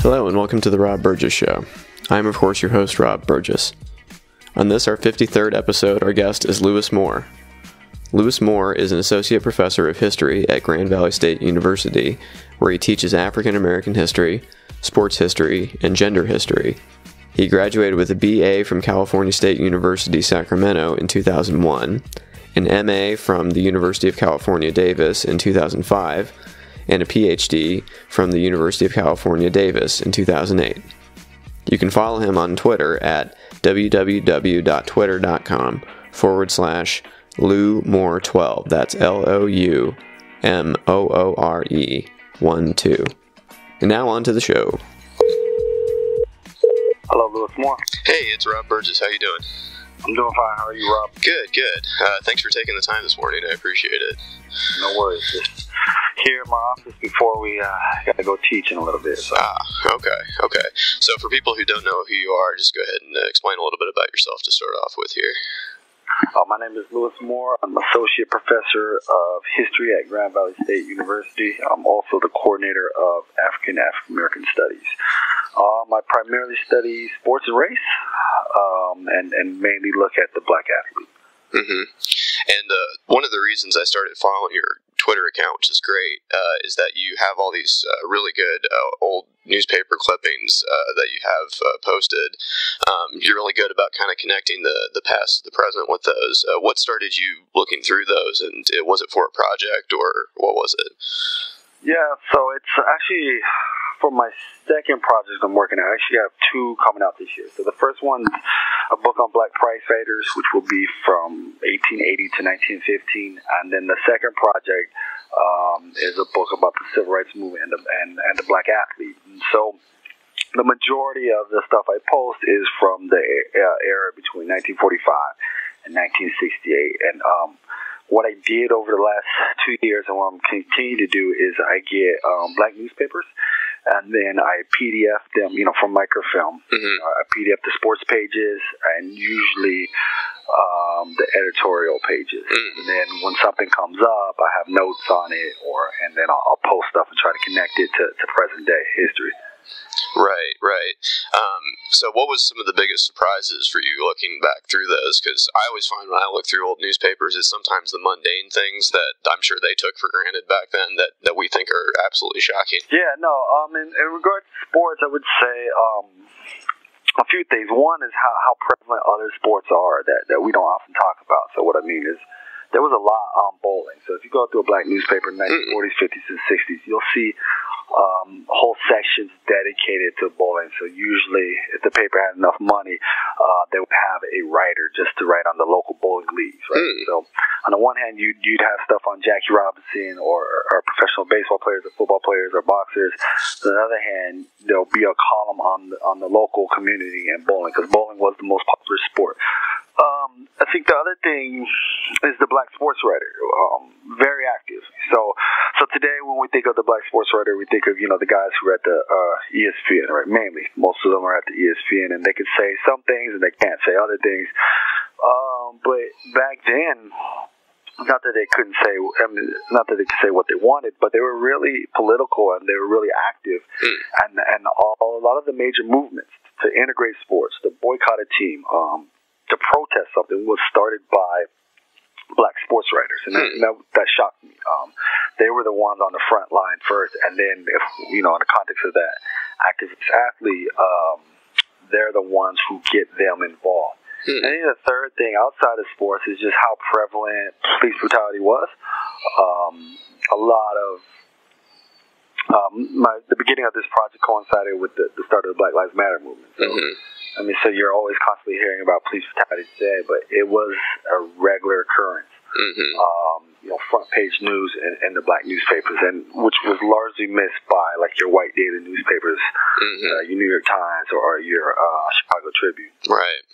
Hello and welcome to the Rob Burgess Show. I am of course your host Rob Burgess. On this, our 53rd episode, our guest is Lewis Moore. Lewis Moore is an associate professor of history at Grand Valley State University, where he teaches African American history, sports history, and gender history. He graduated with a BA from California State University, Sacramento in 2001, an MA from the University of California, Davis in 2005, and a PhD from the University of California, Davis in 2008. You can follow him on Twitter at www.twitter.com/LouMoore12. That's LOUMOORE 12. And now on to the show. Hello, Lewis Moore. Hey, it's Rob Burgess. How you doing? I'm doing fine. How are you, Rob? Good. Thanks for taking the time this morning. I appreciate it. No worries. Just here in my office before we got to go teach in a little bit. So. Okay. So for people who don't know who you are, just go ahead and explain a little bit about yourself to start off with here. My name is Lewis Moore. I'm associate professor of history at Grand Valley State University. I'm also the coordinator of African American Studies. I primarily study sports and race, and mainly look at the black athlete. Mm-hmm. And one of the reasons I started following your Twitter account, which is great, is that you have all these really good old newspaper clippings that you have posted. You're really good about kind of connecting the past to the present with those. What started you looking through those, and was it for a project, or what was it? Yeah, so it's actually for my second project I'm working on. I actually have two coming out this year. So the first one's a book on black prize fighters, which will be from 1880 to 1915. And then the second project is a book about the civil rights movement and the black athlete. And so the majority of the stuff I post is from the era between 1945 and 1968. And what I did over the last 2 years and what I'm continuing to do is I get black newspapers, and then I PDF them, from microfilm. Mm-hmm. I PDF the sports pages and usually the editorial pages. Mm-hmm. And then when something comes up, I have notes on it, and then I'll post stuff and try to connect it to present day history. Right. So what was some of the biggest surprises for you looking back through those? Because I always find when I look through old newspapers, it's sometimes the mundane things that I'm sure they took for granted back then that we think are absolutely shocking. Yeah, no, in regards to sports, I would say a few things. One is how prevalent other sports are that we don't often talk about. So what I mean is there was a lot on bowling. So if you go through a black newspaper in the 1940s, 50s, and 60s, you'll see whole sections dedicated to bowling. So usually, if the paper had enough money, they would have a writer just to write on the local bowling leagues, right? So on the one hand, you'd have stuff on Jackie Robinson or professional baseball players or football players or boxers. On the other hand, there'll be a column on the local community and bowling, because bowling was the most popular sport. I think the other thing is the black sports writer, very active. So today when we think of the black sports writer, we think of, the guys who are at the ESPN, right? Mainly, most of them are at the ESPN, and they can say some things and they can't say other things. But back then, not that they could say what they wanted, but they were really political and they were really active, and a lot of the major movements to integrate sports, to boycott a team, to protest something, was started by black sports writers, and that shocked me. They were the ones on the front line first, and then, in the context of that activist athlete, they're the ones who get them involved. And then the third thing outside of sports is just how prevalent police brutality was. A lot of the beginning of this project coincided with the start of the Black Lives Matter movement. So, so you're always constantly hearing about police brutality today, but it was a regular occurrence. Front page news in the black newspapers, and which was largely missed by like your white daily newspapers, your New York Times or your Chicago Tribune. Right.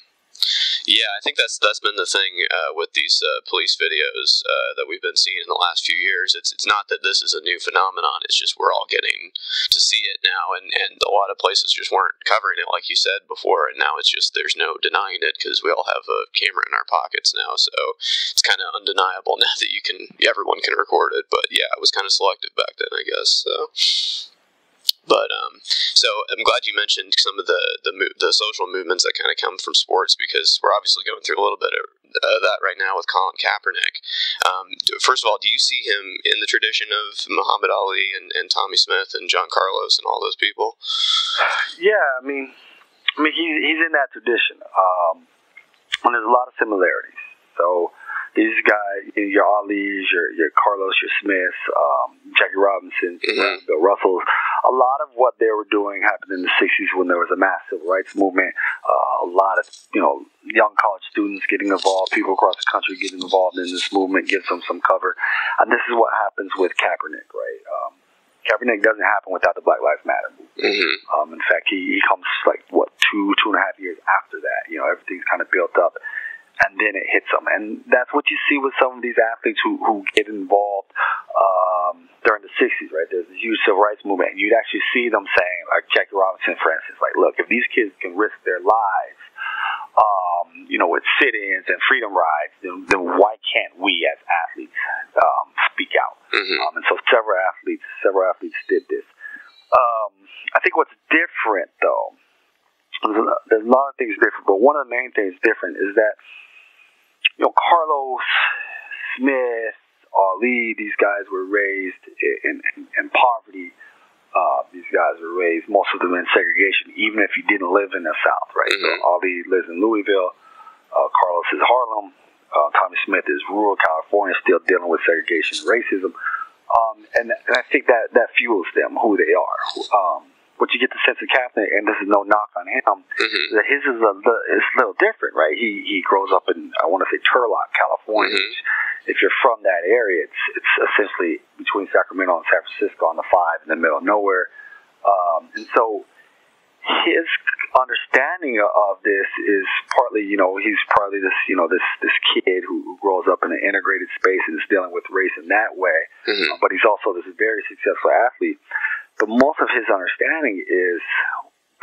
Yeah, I think that's been the thing with these police videos that we've been seeing in the last few years. It's not that this is a new phenomenon. It's just we're all getting to see it now, and a lot of places just weren't covering it, like you said before, and now it's just there's no denying it because we all have a camera in our pockets now, so it's kind of undeniable now that everyone can record it. But yeah, it was kind of selective back then, I guess. So. But so I'm glad you mentioned some of the social movements that kind of come from sports, because we're obviously going through a little bit of that right now with Colin Kaepernick. First of all, do you see him in the tradition of Muhammad Ali and Tommy Smith and John Carlos and all those people? Yeah, I mean he's in that tradition, and there's a lot of similarities. So these guys, your Ali's, your Carlos, your Smiths, Jackie Robinson, Bill Russells, a lot of what they were doing happened in the 60s when there was a mass civil rights movement. A lot of, young college students getting involved, people across the country getting involved in this movement, gives them some cover. And this is what happens with Kaepernick, right? Kaepernick doesn't happen without the Black Lives Matter movement. In fact, he comes like, 2.5 years after that. Everything's kind of built up. And then it hits them. And that's what you see with some of these athletes who get involved during the 60s, right? There's a huge civil rights movement. And you'd actually see them saying, like Jackie Robinson, for instance, like, look, if these kids can risk their lives, with sit-ins and freedom rides, then why can't we as athletes speak out? And so several athletes did this. I think what's different, though, there's a lot of things different, but one of the main things different is that Carlos, Smith, Ali, these guys were raised in poverty. These guys were raised, most of them in segregation, even if you didn't live in the South, right? So Ali lives in Louisville, Carlos is Harlem, Tommy Smith is rural California, still dealing with segregation and racism. And I think that fuels them, who they are. But you get the sense of Kaepernick, and this is no knock on him, that his is a little different, right? He grows up in, I want to say, Turlock, California. If you're from that area, it's essentially between Sacramento and San Francisco on the 5 in the middle of nowhere. And so his understanding of this is partly, he's probably this kid who grows up in an integrated space and is dealing with race in that way. But he's also this very successful athlete. But most of his understanding is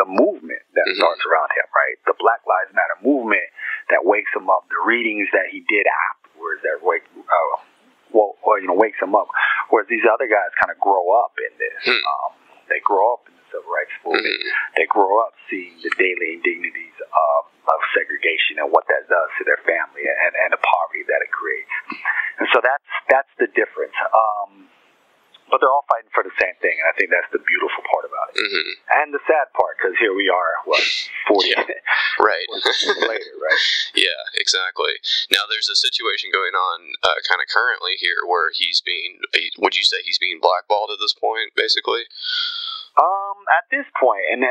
the movement that starts around him, right? The Black Lives Matter movement that wakes him up, the readings that he did afterwards that wakes him up. Whereas these other guys kind of grow up in this. They grow up in the civil rights movement. They grow up seeing the daily indignities of segregation and what that does to their family and the poverty that it creates. And so that's the difference. But they're all fighting for the same thing, and I think that's the beautiful part about it. And the sad part, because here we are, 40 right. 40 years later, right? Yeah, exactly. Now, there's a situation going on kind of currently here where would you say he's being blackballed at this point, basically? At this point, and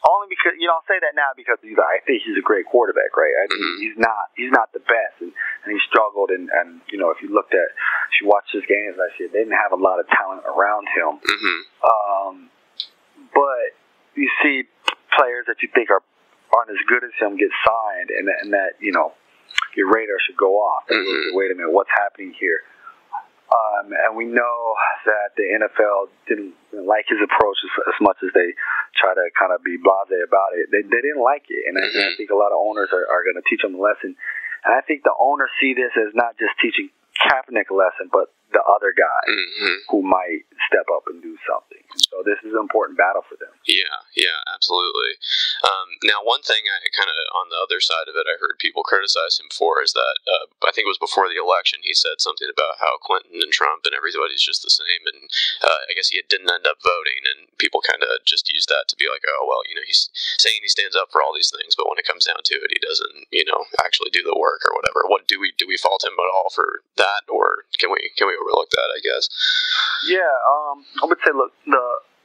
only because, I'll say that now because I think he's a great quarterback, right? I think he's not the best, and he struggled, and if you watch his games last year, they didn't have a lot of talent around him. But you see players that you think aren't as good as him get signed, and that, your radar should go off. Wait a minute, what's happening here? And we know that the NFL didn't like his approach as much as they try to kind of be blasé about it. They didn't like it, and I think a lot of owners are going to teach them a lesson. And I think the owners see this as not just teaching Kaepernick a lesson, but the other guys who might step up and do something. And so this is an important battle for them. Yeah, absolutely. Now, one thing I kind of, on the other side of it, I heard people criticize him for is that, I think it was before the election, he said something about how Clinton and Trump and everybody's just the same, and I guess he didn't end up voting, and people kind of just used that to be like, oh, well, he's saying he stands up for all these things, but when it comes down to it, he doesn't, actually do the work or whatever. What do we fault him at all for that, or can we overlook that, I guess? Yeah, I would say, look,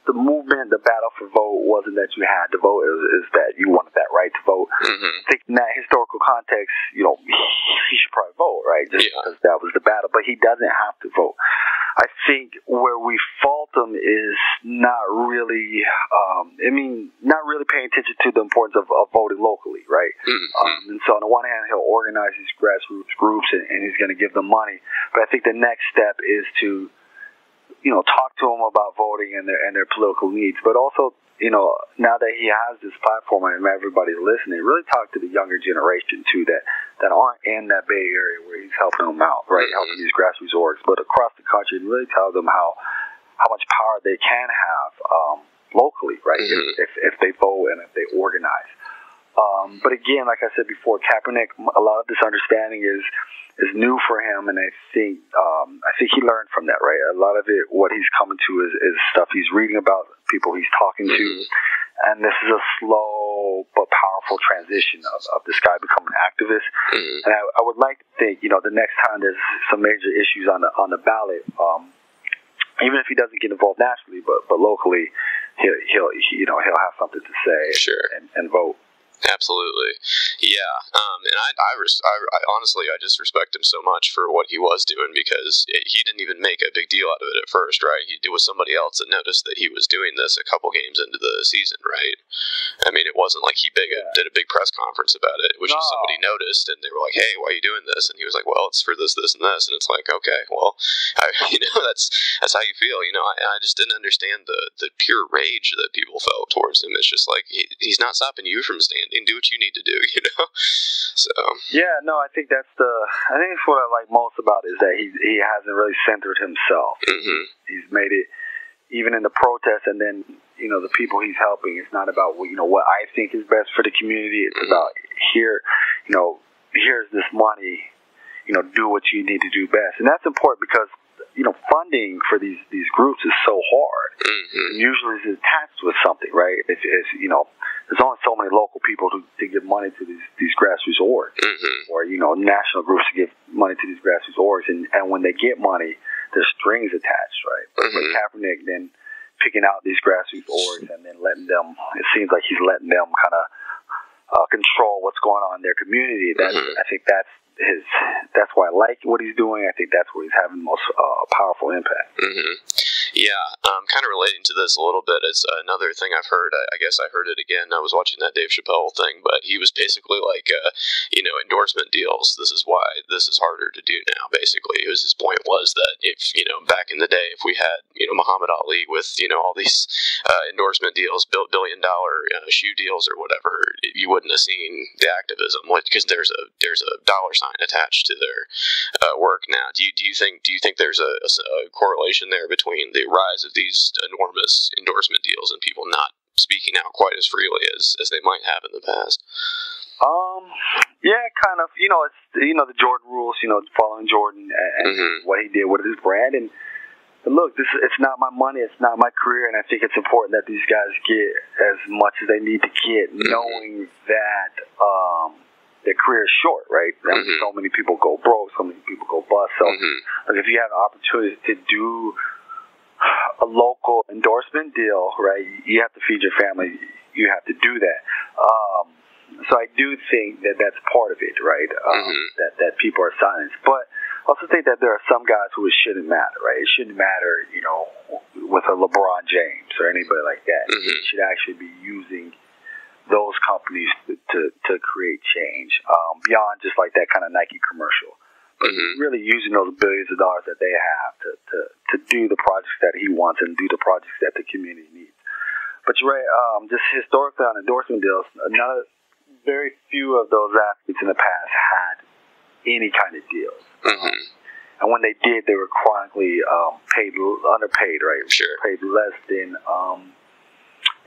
the movement, the battle for vote wasn't that you had to vote, is that you wanted that right to vote. I think in that historical context, he should probably vote, right? Just because that was the battle. But he doesn't have to vote. I think where we fault him is not really paying attention to the importance of voting locally, right? And so on the one hand, he'll organize these grassroots groups and he's going to give them money. But I think the next step is to talk to them about voting and their political needs, but also, now that he has this platform and everybody's listening, really talk to the younger generation too that aren't in that Bay Area where he's helping them out, right? Helping these grassroots orgs, but across the country, and really tell them how how much power they can have locally, right? Mm-hmm. If they vote and if they organize. But again, like I said before, Kaepernick, a lot of this understanding is new for him, and I think he learned from that, right? A lot of it, what he's coming to is stuff he's reading about, people he's talking to, and this is a slow but powerful transition of this guy becoming an activist. And I would like to think, the next time there's some major issues on the ballot, even if he doesn't get involved nationally, but locally, he'll have something to say, sure, and vote. Absolutely, yeah. And I honestly, I just respect him so much for what he was doing, because he didn't even make a big deal out of it at first, right? It was somebody else that noticed that he was doing this a couple games into the season, right? I mean, it wasn't like he did a big press conference about it. It was just somebody noticed, and they were like, "Hey, why are you doing this?" And he was like, "Well, it's for this, this, and this." And it's like, okay, well, that's how you feel, I just didn't understand the pure rage that people felt towards him. It's just like he's not stopping you from standing. Do what you need to do, So yeah, no, I think that's what I like most about it, is that he hasn't really centered himself. He's made it, even in the protests, and then the people he's helping. It's not about what I think is best for the community. It's about here's this money, do what you need to do best, and that's important because funding for these groups is so hard. Usually it's attached with something, right? If there's only so many local people to give money to these grassroots orgs, or national groups to give money to these grassroots orgs, and when they get money, there's strings attached, right? But Kaepernick then picking out these grassroots orgs and then letting them, it seems like he's letting them kind of control what's going on in their community. I think that's why I like what he's doing. I think that's where he's having the most powerful impact. Yeah, kind of relating to this a little bit, it's another thing I've heard. I guess I heard it again. I was watching that Dave Chappelle thing, but he was basically like, endorsement deals. This is why this is harder to do now. Basically, his point was that if back in the day, if we had Muhammad Ali with all these endorsement deals, billion-dollar shoe deals or whatever, you wouldn't have seen the activism, because there's a dollar sign attached to their work now. Do you think there's a correlation there between the rise of these enormous endorsement deals and people not speaking out quite as freely as they might have in the past? Yeah, kind of. It's the Jordan rules. Following Jordan and what he did with his brand. And look, it's not my money. It's not my career. And I think it's important that these guys get as much as they need to get, knowing that their career is short, right? So many people go broke. So many people go bust. So if you have an opportunity to do a local endorsement deal, right, you have to feed your family. You have to do that. So I do think that that's part of it, right? That people are silenced. But I also think that there are some guys who it shouldn't matter, right? It shouldn't matter, with a LeBron James or anybody like that. You should actually be using those companies to create change, beyond just like that kind of Nike commercial. But really using those billions of dollars that they have to do the projects that he wants and do the projects that the community needs. But you're right, just historically on endorsement deals, very few of those athletes in the past had any kind of deals. And when they did, they were chronically underpaid, right? Sure. Paid less than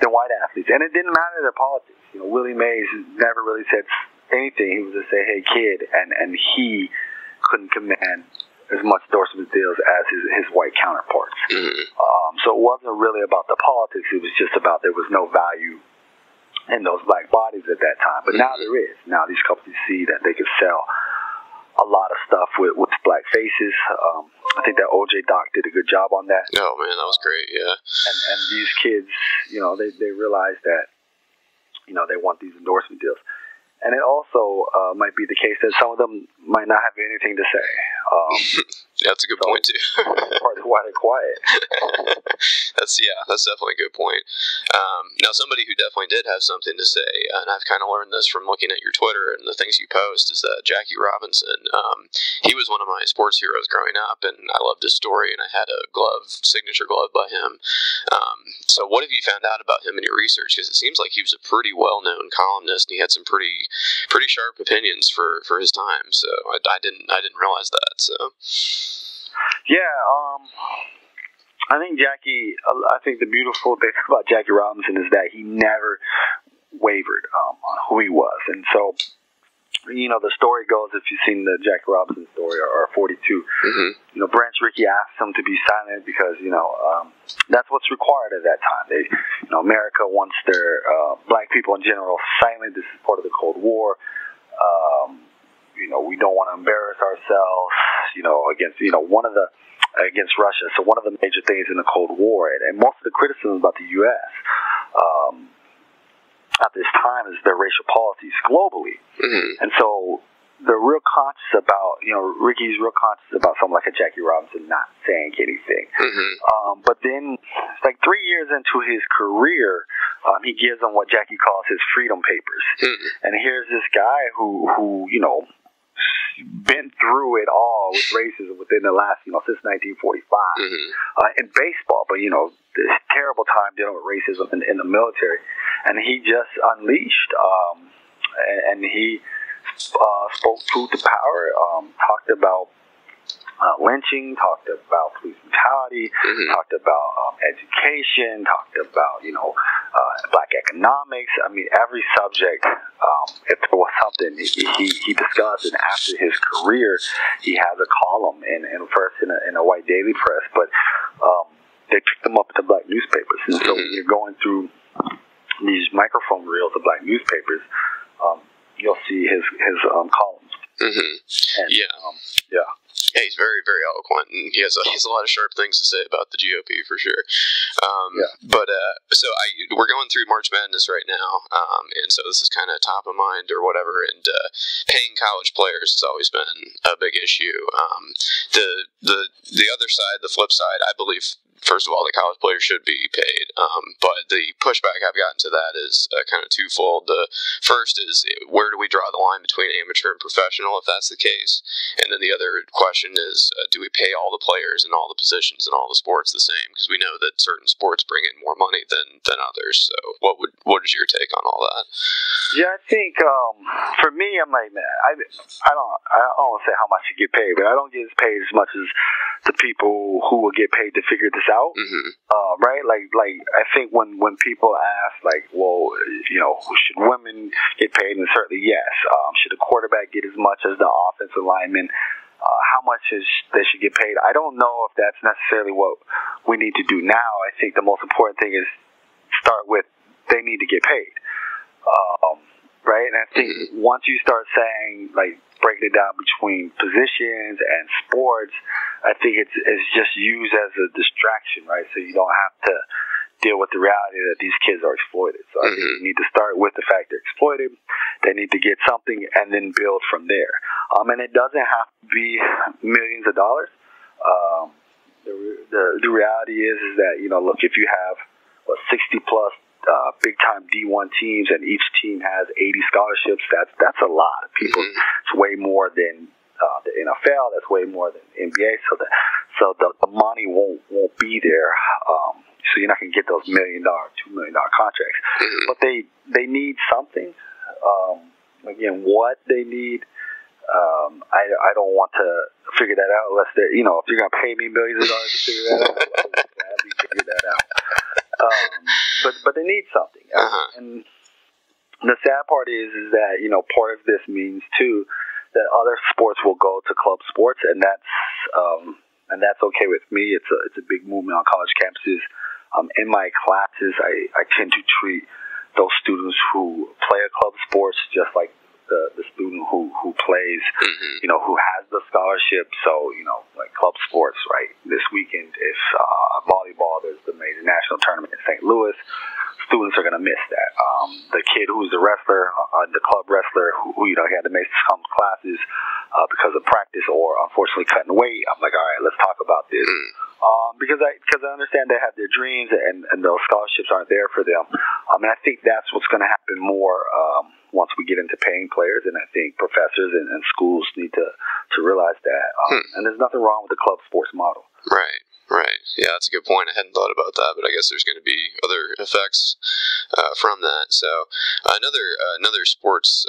white athletes. And it didn't matter their politics. Willie Mays never really said anything. He would just say, "Hey, kid," and he couldn't command as much endorsement deals as his white counterparts. So it wasn't really about the politics. It was just about there was no value in those black bodies at that time. But now there is. Now these companies see that they can sell a lot of stuff with black faces. I think that OJ doc did a good job on that. Oh man, that was great. Yeah. And these kids, they realize that, they want these endorsement deals. And it also might be the case that some of them might not have anything to say. That's a good point too. Part of why they're quiet. That's definitely a good point. Now, somebody who definitely did have something to say, and I've kind of learned this from looking at your Twitter and the things you post, is that Jackie Robinson. He was one of my sports heroes growing up, and I loved his story. And I had a signature glove by him. So, what have you found out about him in your research? Because it seems like he was a pretty well-known columnist, and he had some pretty sharp opinions for his time. So I didn't realize that. So yeah, I think the beautiful thing about Jackie Robinson is that he never wavered on who he was. And so, the story goes, if you've seen the Jackie Robinson story or 42, Branch Rickey asked him to be silent because, that's what's required at that time. America wants their black people in general silent. This is part of the Cold War. We don't want to embarrass ourselves, against Russia. So one of the major things in the Cold War, and most of the criticism about the U.S. At this time is their racial policies globally. And so they're real conscious about, Ricky's real conscious about someone like a Jackie Robinson not saying anything. But then, it's like 3 years into his career, he gives them what Jackie calls his freedom papers. And here's this guy who been through it all with racism within the last, since 1945 in baseball. But, this terrible time dealing with racism in the military. And he just unleashed, and he spoke truth to power, talked about lynching, talked about police brutality, talked about education, talked about, black economics. I mean, every subject, if there was something he discussed, and after his career, he has a column first in a white daily press, but they picked them up in the black newspapers. And so when you're going through these microphone reels of black newspapers, you'll see his columns. And, yeah, he's very, very eloquent, and he has a lot of sharp things to say about the GOP for sure. But we're going through March Madness right now, and so this is kind of top of mind or whatever. And paying college players has always been a big issue. The other side, the flip side, I believe. First of all, the college players should be paid, but the pushback I've gotten to that is kind of twofold. The first is, where do we draw the line between amateur and professional, if that's the case? And then the other question is, do we pay all the players in all the positions in all the sports the same? Because we know that certain sports bring in more money than others. So what is your take on all that? Yeah, I think for me, I'm like, man, I don't want to say how much you get paid, but I don't get paid as much as the people who will get paid to figure this out, right? Like I think when people ask, like, well, should women get paid? And certainly yes. Should a quarterback get as much as the offensive lineman? How much they should get paid? I don't know if that's necessarily what we need to do now. I think the most important thing is start with they need to get paid, right? And I think once you start saying, like, breaking it down between positions and sports, I think it's just used as a distraction, right? So you don't have to deal with the reality that these kids are exploited. So I think you need to start with the fact they're exploited. They need to get something and then build from there. And it doesn't have to be millions of dollars. The reality is that, look, if you have 60 plus big-time D1 teams, and each team has 80 scholarships, that's a lot of people. It's way more than the NFL. That's way more than NBA. So the money won't be there. So you're not going to get those $1 million, $2 million contracts. But they need something. Again, what they need, I don't want to figure that out unless they're, if you're going to pay me millions of dollars to figure that out, I'll gladly figure that out. But they need something. And the sad part is that, part of this means too that other sports will go to club sports, and that's okay with me. It's a big movement on college campuses. In my classes, I tend to treat those students who play a club sports just like the student who plays, who has the scholarship. So, like club sports, right? This weekend, if volleyball, there's the major national tournament in St. Louis, students are going to miss that. The kid who's the wrestler, the club wrestler, who he had to miss some classes because of practice or unfortunately cutting weight. I'm like, all right, let's talk about this. Because I understand they have their dreams and those scholarships aren't there for them. And I think that's what's going to happen more once we get into paying players. And I think professors and schools need to realize that. And there's nothing wrong with the club sports model. Right. Right. Yeah, that's a good point. I hadn't thought about that, but I guess there's going to be other effects from that. So another sports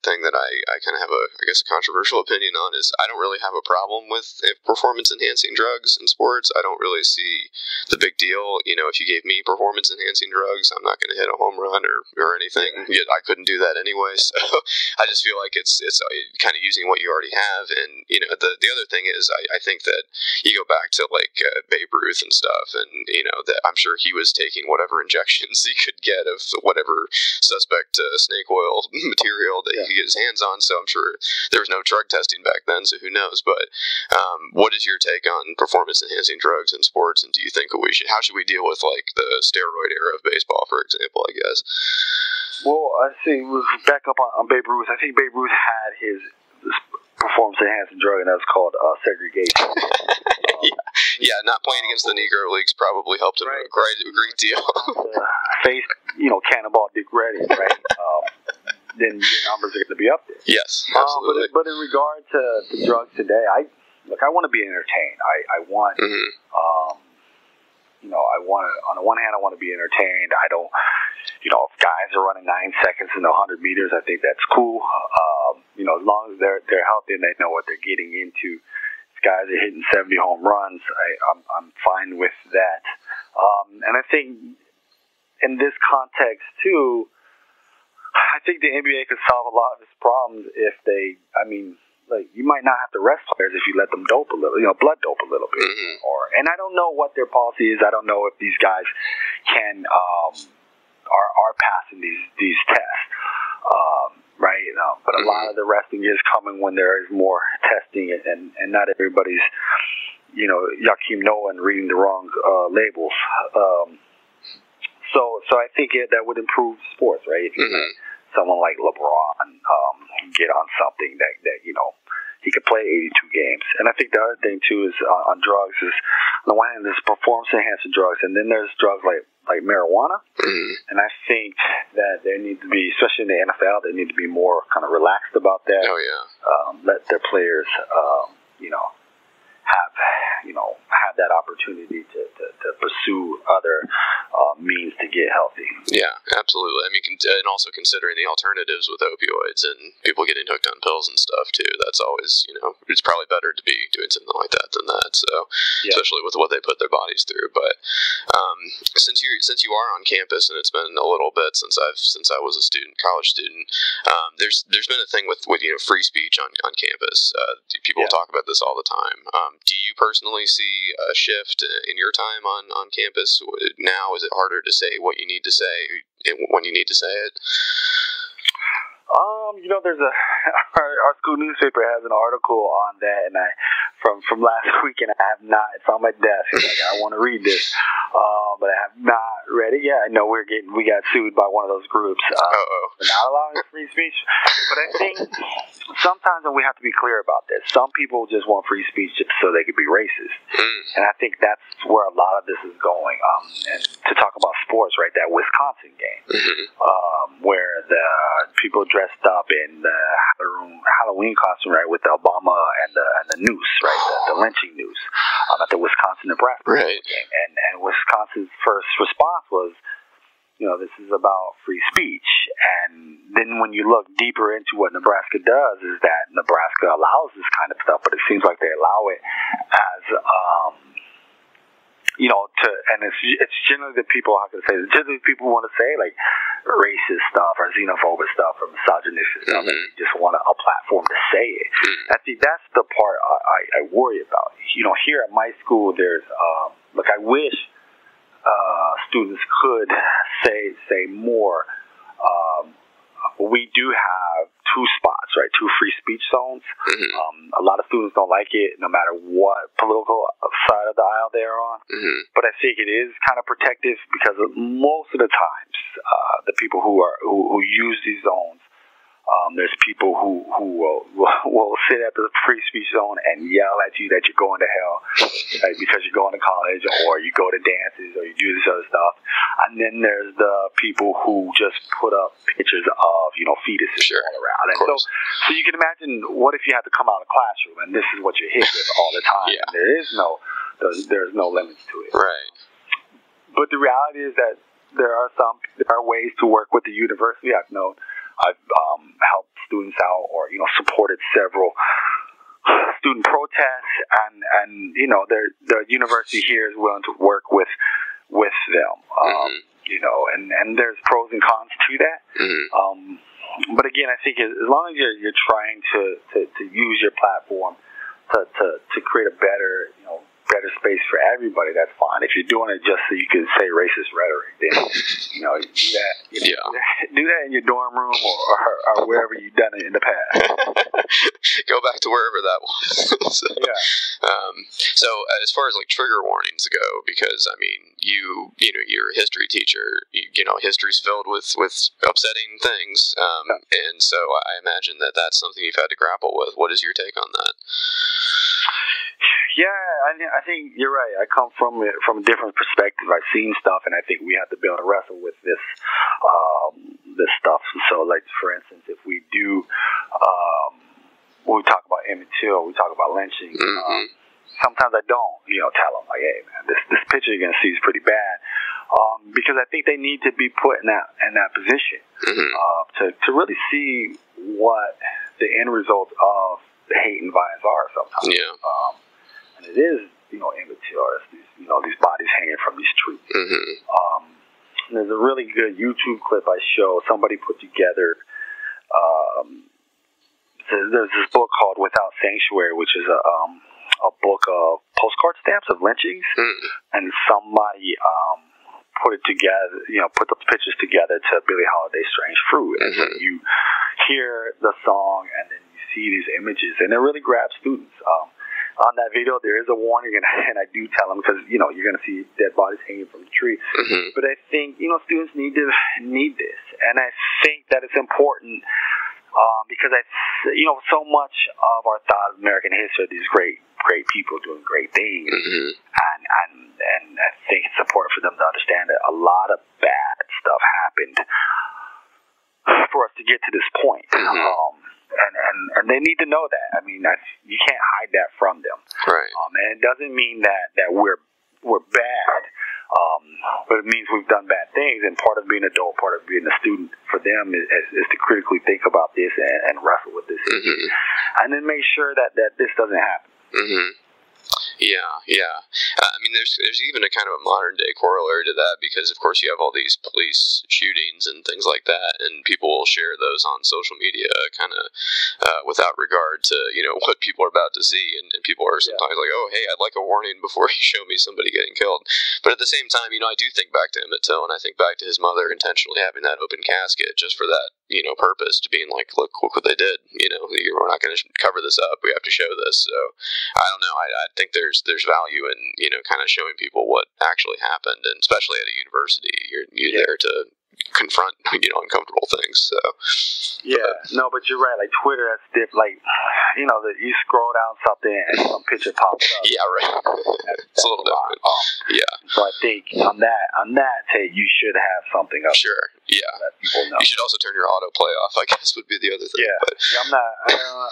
thing that I kind of have a controversial opinion on is I don't really have a problem with performance enhancing drugs in sports. I don't really see the big deal. If you gave me performance enhancing drugs, I'm not going to hit a home run or anything. Yet I couldn't do that anyway. So I just feel like it's kind of using what you already have. And the other thing is I think that you go back to like Babe Ruth and stuff, and that I'm sure he was taking whatever injections he could get of whatever suspect snake oil material that he could get his hands on. So I'm sure there was no drug testing back then, so who knows. But what is your take on performance enhancing drugs in sports, and do you think how should we deal with like the steroid era of baseball, for example, I guess? Well, I think we'll back up on Babe Ruth. I think Babe Ruth had his performance enhancing drug, and that's called segregation. Not playing against the Negro Leagues probably helped him a great deal. Face, cannonball Dick Reddy, right? Then your numbers are going to be up there. Yes, absolutely. But in regard to drugs today, I want to be entertained. I want, I want to, on the one hand, I want to be entertained. I don't, if guys are running 9 seconds in the 100 meters, I think that's cool. As long as they're healthy and they know what they're getting into. If guys are hitting 70 home runs, I'm fine with that. And I think in this context too, I think the NBA could solve a lot of its problems if they, you might not have to rest players if you let them dope a little, blood dope a little bit. And I don't know what their policy is. I don't know if these guys can, are passing these tests. Right? But a lot of the resting is coming when there is more testing and not everybody's, Joakim Noah and reading the wrong labels. So I think that would improve sports, right? If you let someone like LeBron get on something that he could play 82 games. And I think the other thing too is on drugs is on the one hand there's performance enhancing drugs, and then there's drugs like marijuana. And I think that there need to be, especially in the NFL, they need to be more kind of relaxed about that. Oh yeah. Let their players have that opportunity to pursue other means to get healthy. Yeah, absolutely. And also considering the alternatives with opioids and people getting hooked on pills and stuff too. That's always, it's probably better to be doing something like that than that. So, especially with what they put their bodies through. But since you are on campus, and it's been a little bit since I was a college student, there's been a thing with free speech on campus. People talk about this all the time. Do you personally see a shift in your time on campus now? Is it harder to say what you need to say when you need to say it? There's our school newspaper has an article on that, and from last week, and I have not. It's on my desk. It's like, I want to read this, but I have not read it yet. I know we got sued by one of those groups for not allowing free speech. But I think sometimes we have to be clear about this. Some people just want free speech just so they could be racist, and I think that's where a lot of this is going. And to talk about sports, right? That Wisconsin game, where the people dressed up in the Halloween costume, right, with the Obama and the noose, right, the lynching noose at the Wisconsin-Nebraska game. And Wisconsin's first response was, this is about free speech. And then when you look deeper into what Nebraska does, is that Nebraska allows this kind of stuff, but it seems like they allow it as and it's generally the people, generally people who want to say like racist stuff or xenophobic stuff or misogynistic stuff, and just want a platform to say it. I think that's the part I worry about. Here at my school, there's I wish students could say more. We do have 2 spots, right? 2 free speech zones. A lot of students don't like it, no matter what political side of the aisle they're on. But I think it is kind of protective because most of the times, the people who use these zones, there's people who will sit at the free speech zone and yell at you that you're going to hell, right, because you're going to college, or you go to dances, or you do this other stuff. And then there's the people who just put up pictures of fetuses all around. And so you can imagine, what if you had to come out of the classroom and this is what you're hit with all the time? And there is no There's no limits to it. Right. But the reality is that there are ways to work with the university. I've helped students out, or supported several student protests, and the university here is willing to work with them. And there's pros and cons to that. But again, I think as long as you're trying to use your platform to create a better space for everybody, that's fine. If you're doing it just so you can say racist rhetoric, then do that in your dorm room or wherever you've done it in the past. Go back to wherever that was. So as far as like trigger warnings go, because I mean you're a history teacher, history's filled with upsetting things, and so I imagine that's something you've had to grapple with. What is your take on that? Yeah, I think you're right. I come from a different perspective. I've seen stuff, and I think we have to be able to wrestle with this stuff. So, like for instance, if we do, when we talk about Emmett Till, we talk about lynching. Sometimes I don't, tell them like, hey man, this picture you're gonna see is pretty bad, because I think they need to be put in that position to really see what the end result of the hate and violence are sometimes. And it is, Emmett Till, these bodies hanging from these trees. There's a really good YouTube clip I show. Somebody put together, there's this book called Without Sanctuary, which is a book of postcard stamps of lynchings. And somebody put it together, put those pictures together to Billie Holiday's Strange Fruit. And so you hear the song, and then you see these images, and it really grabs students. On that video, there is a warning, and I do tell them, because you're going to see dead bodies hanging from the tree. But I think students need this, and I think that it's important because so much of our thought of American history, these great people doing great things, and I think it's important for them to understand that a lot of bad stuff happened for us to get to this point. And they need to know that. I mean, you can't hide that from them. Right. And it doesn't mean that we're bad, but it means we've done bad things. And part of being an adult, part of being a student for them is to critically think about this and wrestle with this issue, and then make sure that this doesn't happen. Yeah. I mean, there's even a kind of a modern day corollary to that, because of course you have all these police shootings and things like that, and people will share those on social media, kind of without regard to what people are about to see, and people are sometimes like, oh hey, I'd like a warning before you show me somebody getting killed. But at the same time, I do think back to Emmett Till, and I think back to his mother intentionally having that open casket just for that purpose, to being like, look what they did. We're not going to cover this up. We have to show this. So I don't know. I think there's value in kind of showing people what actually happened, and especially at a university, you're there to confront uncomfortable things. So but you're right. Like Twitter, that's different. Like that you scroll down something and some picture pops up. It's a little different. So I think on that take, you should have something up. Sure. That people know. You should also turn your autoplay off, I guess, would be the other thing. But I'm not.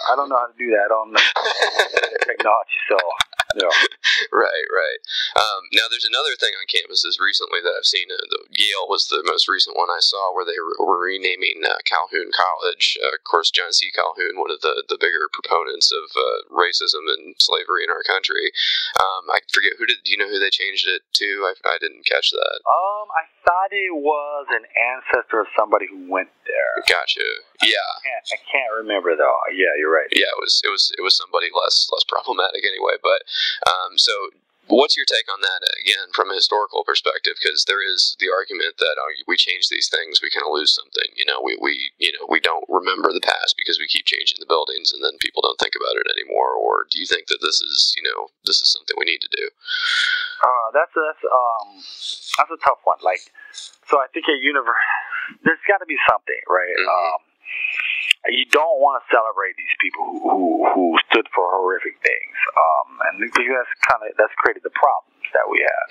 I don't know how to do that on the technology. So. Right. Now, there's another thing on campuses recently that I've seen. Yale was the most recent one I saw, where they were renaming Calhoun College. Of course, John C. Calhoun, one of the bigger proponents of racism and slavery in our country. I forget do you know who they changed it to? I didn't catch that. I thought it was an ancestor of somebody who went there. Gotcha. Yeah. I can't remember though. Yeah, you're right. Yeah, it was somebody less problematic anyway. But so what's your take on that, again, from a historical perspective? Because there is the argument that we change these things, we kind of lose something. We don't remember the past because we keep changing the buildings, and then people don't think about it anymore. Or do you think that this is something we need to do? That's a tough one. Like, so I think there's got to be something, right? You don't want to celebrate these people who stood for horrific things, and that's created the problems that we have.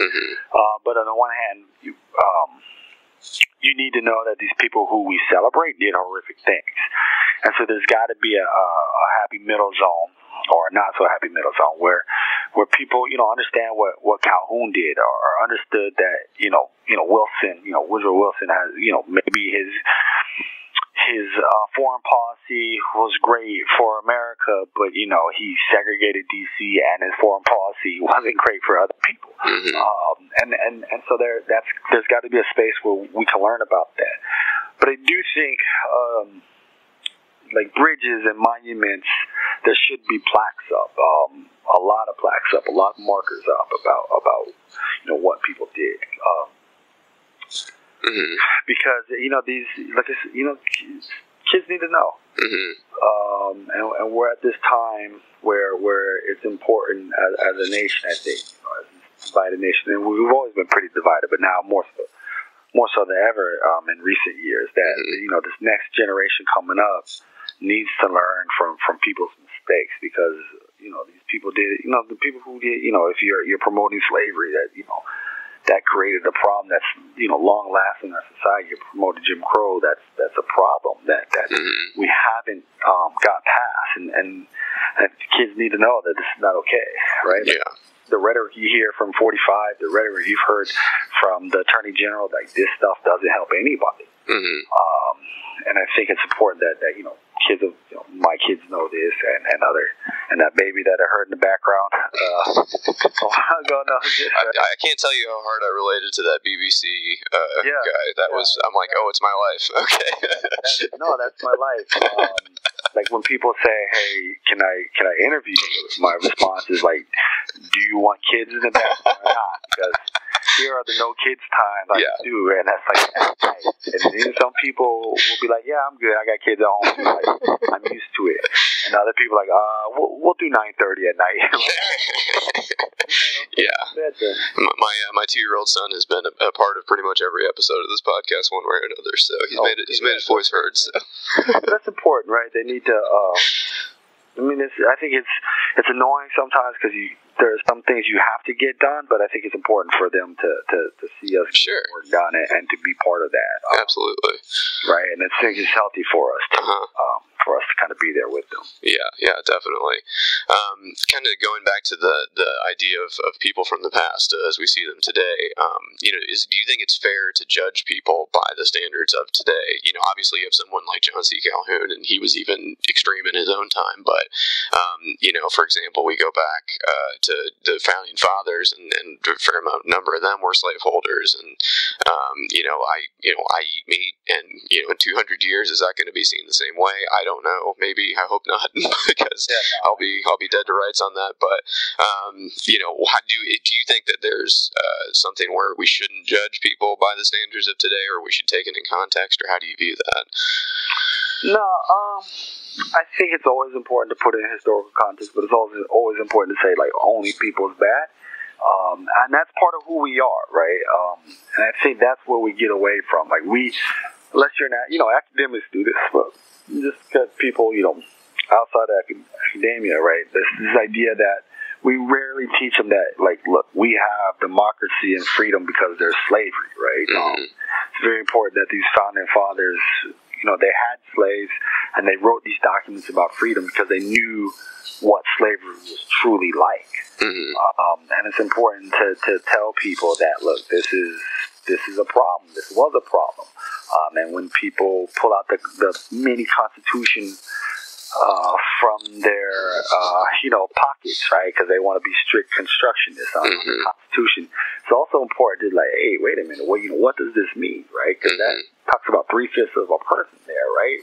But on the one hand, you need to know that these people who we celebrate did horrific things, and so there's got to be a happy middle zone, or not so happy middle zone, where where people, understand what Calhoun did, or understood that, Wilson, Woodrow Wilson has, maybe his foreign policy was great for America, but he segregated D.C. and his foreign policy wasn't great for other people. And so there's got to be a space where we can learn about that. But I do think, like bridges and monuments, there should be plaques up, a lot of plaques up, a lot of markers up about what people did. Because these, like I said, kids need to know. And we're at this time where it's important as a nation, I think, as a divided nation, and we've always been pretty divided, but now more so than ever in recent years, that this next generation coming up needs to learn from people's mistakes, because these people did, the people who did, if you're promoting slavery, that created a problem that's long lasting in our society. You promoted Jim Crow. That's a problem that we haven't got past, and kids need to know that this is not okay, right? Yeah. The rhetoric you hear from 45, the rhetoric you've heard from the Attorney General, like this stuff doesn't help anybody. And I think it's important that kids, my kids know this, and that baby that I heard in the background. I can't tell you how hard I related to that BBC guy. I'm like, oh, it's my life. Okay. That's my life. Like when people say, "Hey, can I interview you?" My response is like, "Do you want kids in the background or not?" Because here are the no kids times I do, and that's like, nice. And then some people will be like, "Yeah, I'm good. I got kids at home. Like, I'm used to it." And other people are like, we'll do 9:30 at night." Yeah. My 2-year-old son has been a part of pretty much every episode of this podcast, one way or another. So he's made his voice heard. So that's important, right? They need to. I think it's annoying sometimes because there are some things you have to get done, but I think it's important for them to see us get work done and to be part of that. Absolutely. Right, and I think it's healthy for us for us to kind of be there with them. Yeah, definitely. Kind of going back to the idea of people from the past as we see them today. Do you think it's fair to judge people by the standards of today? Obviously you have someone like John C. Calhoun, and he was even extreme in his own time. But for example, we go back to the founding fathers, and a fair number of them were slaveholders, and I eat meat, and in 200 years is that going to be seen the same way? I don't know. Maybe. I hope not, because I'll be dead to rights on that. But do you think that there's something where we shouldn't judge people by the standards of today, or we should take it in context, or how do you view that? No, I think it's always important to put it in historical context, but it's always important to say, like, only people's bad. And that's part of who we are, right? And I think that's where we get away from. Like, unless you're not, academics do this, but just because people, outside of academia, right? This idea that we rarely teach them that, like, look, we have democracy and freedom because there's slavery, right? It's very important that these founding fathers, they had slaves, and they wrote these documents about freedom because they knew what slavery was truly like. And it's important to tell people that, look, this is a problem. This was a problem. And when people pull out the mini constitution from their pockets, right? Because they want to be strict constructionists on the Constitution. It's also important to hey, wait a minute, what does this mean, right? Because that talks about 3/5 of a person there, right?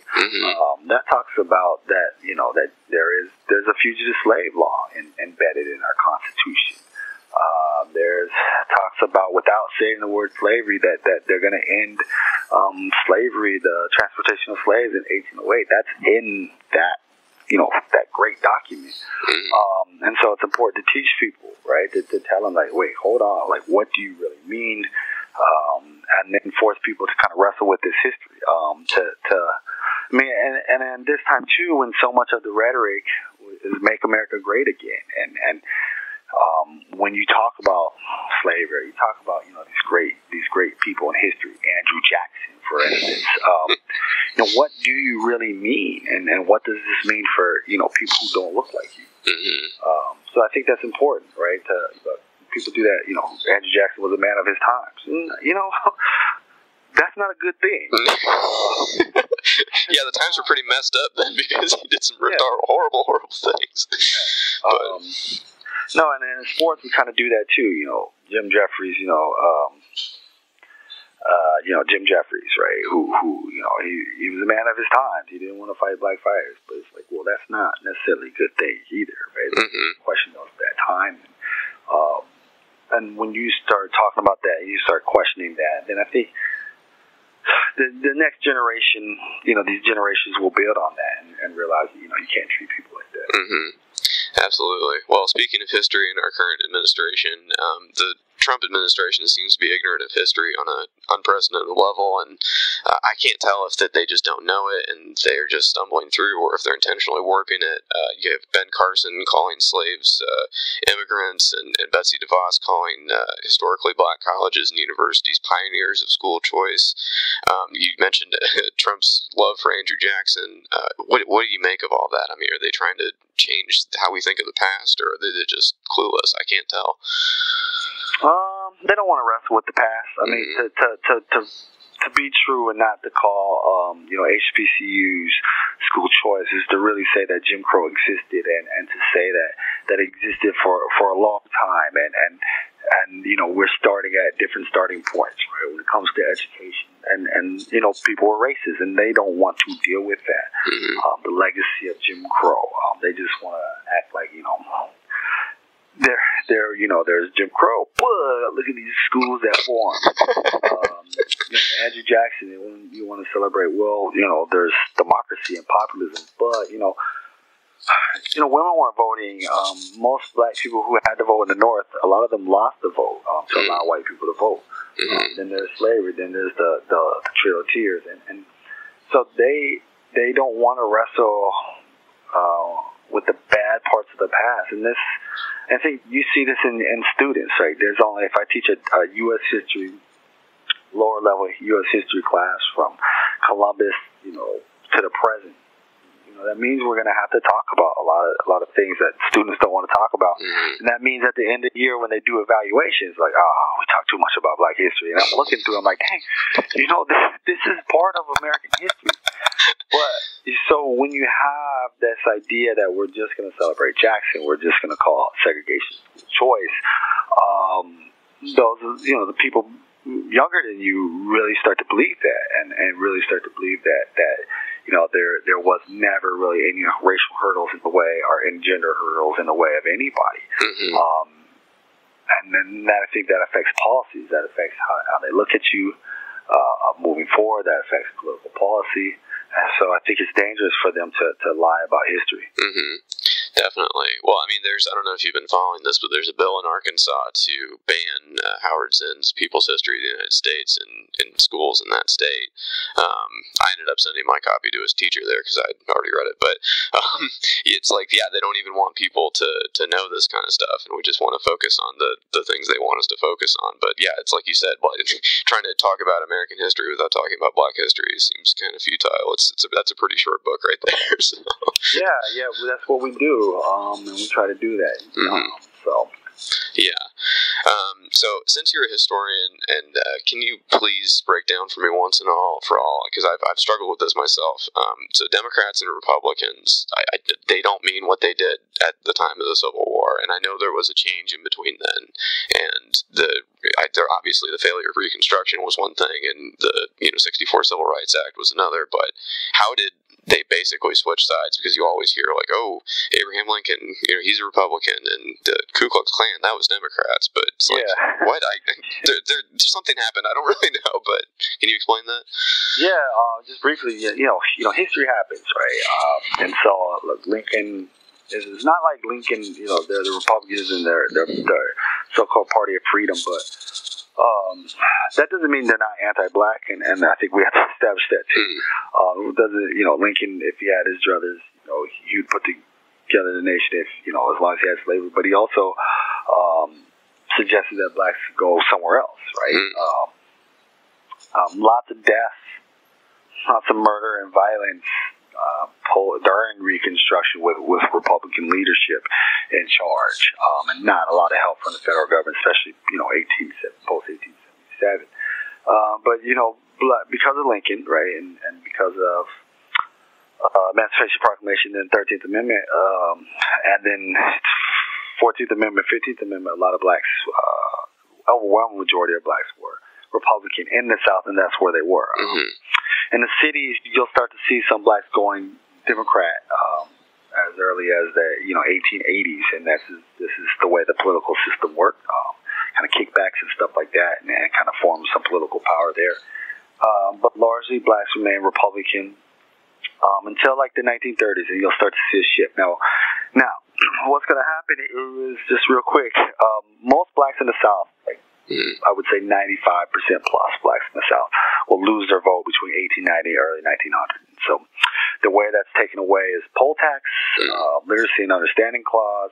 That talks about that that there's a fugitive slave law embedded in our Constitution. There's talks about, without saying the word slavery, that they're going to end slavery, the transportation of slaves in 1808. That's in that that great document. And so it's important to teach people, right, to tell them, like, wait, hold on, like, what do you really mean? And then force people to kind of wrestle with this history. And then this time too, when so much of the rhetoric is "Make America Great Again," and when you talk about slavery, you talk about these great people in history, Andrew Jackson, for instance. What do you really mean, and what does this mean for people who don't look like you? So I think that's important, right? People do that. Andrew Jackson was a man of his times. That's not a good thing. Yeah, the times were pretty messed up then because he did some horrible things. Yeah. No, and in sports we kind of do that too. Jim Jeffries. Jim Jeffries, right? Who he was a man of his times. He didn't want to fight black fighters, but it's like, well, that's not necessarily a good thing either, right? Question of that time. And when you start talking about that, you start questioning that, then I think the next generation, these generations will build on that and realize, you can't treat people like that. Absolutely. Well, speaking of history in our current administration, the Trump administration seems to be ignorant of history on an unprecedented level, and I can't tell if that they just don't know it and they're just stumbling through, or if they're intentionally warping it. You have Ben Carson calling slaves immigrants, and Betsy DeVos calling historically black colleges and universities pioneers of school choice. You mentioned Trump's love for Andrew Jackson. What do you make of all that? I mean, are they trying to change how we think of the past, or are they just clueless? I can't tell. They don't want to wrestle with the past. I mean, to be true and not to call, HBCUs school choice is to really say that Jim Crow existed and to say that existed for a long time and we're starting at different starting points, right? When it comes to education and people are racist and they don't want to deal with that. The legacy of Jim Crow. They just want to act like, there's Jim Crow, but look at these schools that form. Andrew Jackson, you want to celebrate, well, there's democracy and populism, but, women weren't voting. Most black people who had to vote in the North, a lot of them lost the vote to allow white people to vote. Then there's slavery, then there's the Trail of Tears, and so they don't want to wrestle with the bad parts of the past. And I think you see this in students, right? There's only, if I teach a U.S. history, lower level U.S. history class from Columbus, to the present, that means we're going to have to talk about a lot of things that students don't want to talk about. And that means at the end of the year when they do evaluations, like, we talk too much about black history. And I'm looking through, I'm like, dang, this is part of American history. But so when you have this idea that we're just going to celebrate Jackson, we're just going to call segregation choice, those, the people younger than you really start to believe that and really start to believe that there was never really any racial hurdles in the way or any gender hurdles in the way of anybody. And then I think that affects policies, that affects how they look at you moving forward, that affects political policy. And so I think it's dangerous for them to lie about history. Definitely. Well, I mean, I don't know if you've been following this, but there's a bill in Arkansas to ban Howard Zinn's People's History of the United States in schools in that state. I ended up sending my copy to his teacher there because I'd already read it. But it's like, they don't even want people to know this kind of stuff, and we just want to focus on the things they want us to focus on. But yeah, it's like you said, trying to talk about American history without talking about black history seems kind of futile. That's a pretty short book right there. So. Yeah, well, that's what we do. And we try to do that. So since you're a historian, and can you please break down for me once and for all, because I've struggled with this myself. So Democrats and Republicans, they don't mean what they did at the time of the Civil War, and I know there was a change in between then, and obviously the failure of Reconstruction was one thing, and the 64 Civil Rights Act was another. But how did they basically switch sides? Because you always hear like, oh, Abraham Lincoln, he's a Republican, and the Ku Klux Klan, that was Democrats. But it's like, what? Something happened. I don't really know, but can you explain that? Yeah, just briefly. History happens, right? And so Lincoln. It's not like Lincoln. They're the Republicans and their so-called Party of Freedom, but that doesn't mean they're not anti-black, and I think we have to establish that too. Lincoln, if he had his druthers, he would put together the nation as long as he had slavery. But he also suggested that blacks go somewhere else, right? Lots of deaths, lots of murder and violence during Reconstruction with Republican leadership in charge, and not a lot of help from the federal government, especially post 1877. But because of Lincoln, right, and because of Emancipation Proclamation and 13th Amendment, and then 14th Amendment, 15th Amendment, a lot of blacks, overwhelming majority of blacks were Republican in the South, and that's where they were. In the cities, you'll start to see some blacks going Democrat as early as the 1880s, and this is the way the political system worked. Kind of kickbacks and stuff like that, and kind of formed some political power there. But largely, blacks remain Republican until like the 1930s, and you'll start to see a shift. Now, what's going to happen is, just real quick, most blacks in the South, I would say 95% plus blacks in the South, will lose their vote between 1890 and early 1900. So the way that's taken away is poll tax, literacy and understanding clause,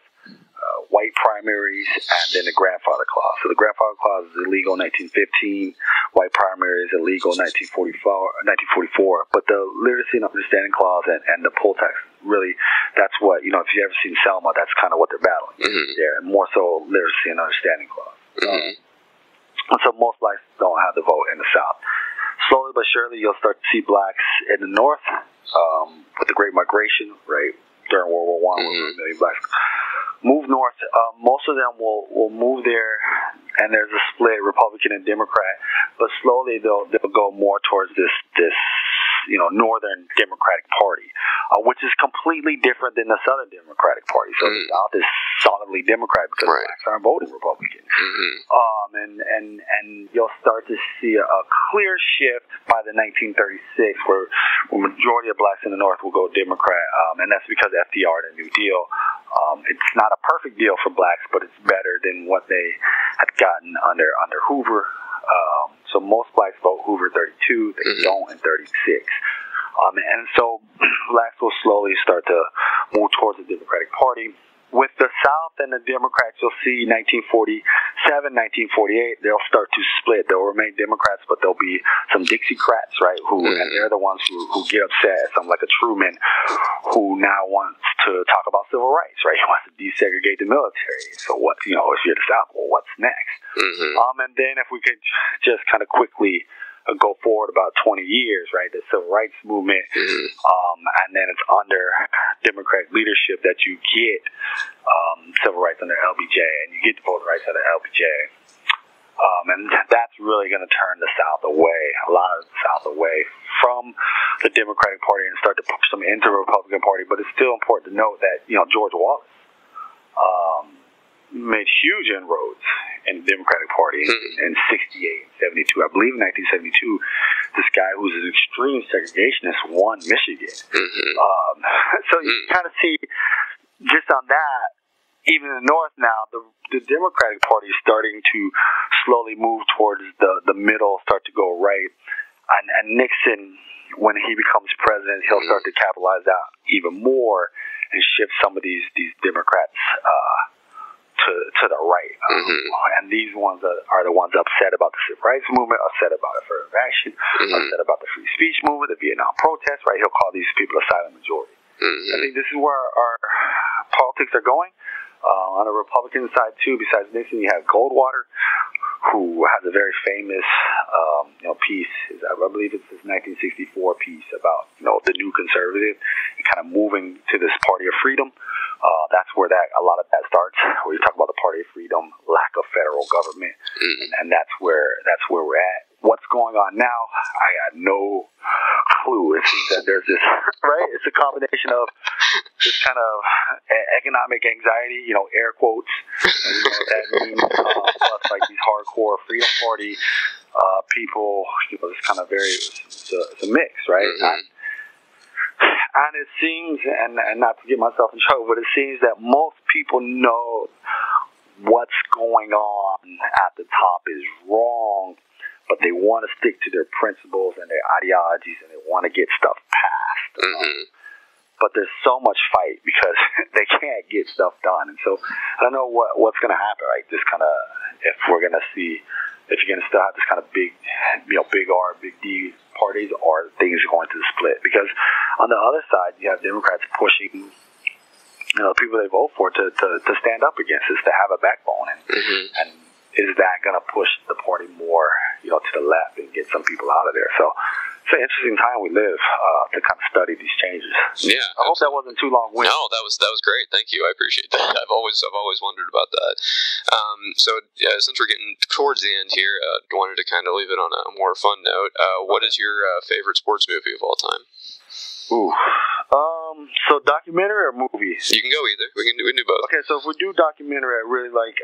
white primaries, and then the grandfather clause. So the grandfather clause is illegal in 1915, white primary is illegal in 1944, but the literacy and understanding clause and the poll tax, really, that's what, if you've ever seen Selma, that's kind of what they're battling. Yeah, and more so literacy and understanding clause. And so most blacks don't have the vote in the South. Slowly but surely, you'll start to see blacks in the North with the Great Migration, right, during World War I, where 1 million blacks move north. Most of them will move there, and there's a split, Republican and Democrat. But slowly they'll go more towards this Northern Democratic Party, which is completely different than the Southern Democratic Party. So the South is solidly Democrat because blacks aren't voting Republican. And you'll start to see a clear shift by the 1936, where majority of blacks in the North will go Democrat, and that's because FDR and the New Deal. It's not a perfect deal for blacks, but it's better than what they had gotten under Hoover. So most blacks vote Hoover 32, they don't in 36. And so blacks will slowly start to move towards the Democratic Party. With the South and the Democrats, you'll see 1947, 1948, they'll start to split. They'll remain Democrats, but there'll be some Dixiecrats, right, and they're the ones who get upset. Some like a Truman, who now wants to talk about civil rights, right? He wants to desegregate the military. So what, if you're the South, well, what's next? And then if we could just kind of quickly go forward about 20 years, right, the civil rights movement, and then it's under Democratic leadership that you get civil rights under LBJ, and you get the voting rights under LBJ. And that's really going to turn the South away, a lot of the South away from the Democratic Party and start to push them into the Republican Party. But it's still important to note that, George Wallace made huge inroads in the Democratic Party in 68, 72. I believe in 1972, this guy who's an extreme segregationist won Michigan. So you kind of see, just on that, even in the North now, the Democratic Party is starting to slowly move towards the middle, start to go right. And Nixon, when he becomes president, he'll start to capitalize that even more and shift some of these Democrats to the right. And these ones are the ones upset about the civil rights movement, upset about affirmative action, upset about the free speech movement, the Vietnam protests, right? He'll call these people a silent majority. I think this is where our politics are going. On the Republican side, too, besides Nixon, you have Goldwater, who has a very famous piece. I believe it's his 1964 piece about the new conservative and kind of moving to this party of freedom. That's where a lot of that starts, where you talk about the party of freedom, lack of federal government, and that's where we're at. What's going on now? I got no clue. It seems that there's this right. It's a combination of this kind of economic anxiety, air quotes, and you know what that means. Plus, like these hardcore Freedom Party people, it's kind of it's a mix, right? And it seems, and not to get myself in trouble, but it seems that most people know what's going on at the top is wrong, but they want to stick to their principles and their ideologies, and they want to get stuff passed. But there's so much fight because they can't get stuff done. And so I don't know what's going to happen, right? This kind of, if you're going to still have this kind of big R, big D parties or things going to split. Because on the other side, you have Democrats pushing, people they vote for to stand up against this, to have a backbone, and is that going to push the party more, to the left and get some people out of there? So it's an interesting time we live to kind of study these changes. Yeah, I hope that wasn't too long-winded. No, that was great. Thank you. I appreciate that. I've always wondered about that. So since we're getting towards the end here, I wanted to kind of leave it on a more fun note. What is your favorite sports movie of all time? Ooh. So documentary or movie? You can go either. We can do both. Okay, so if we do documentary, I really like,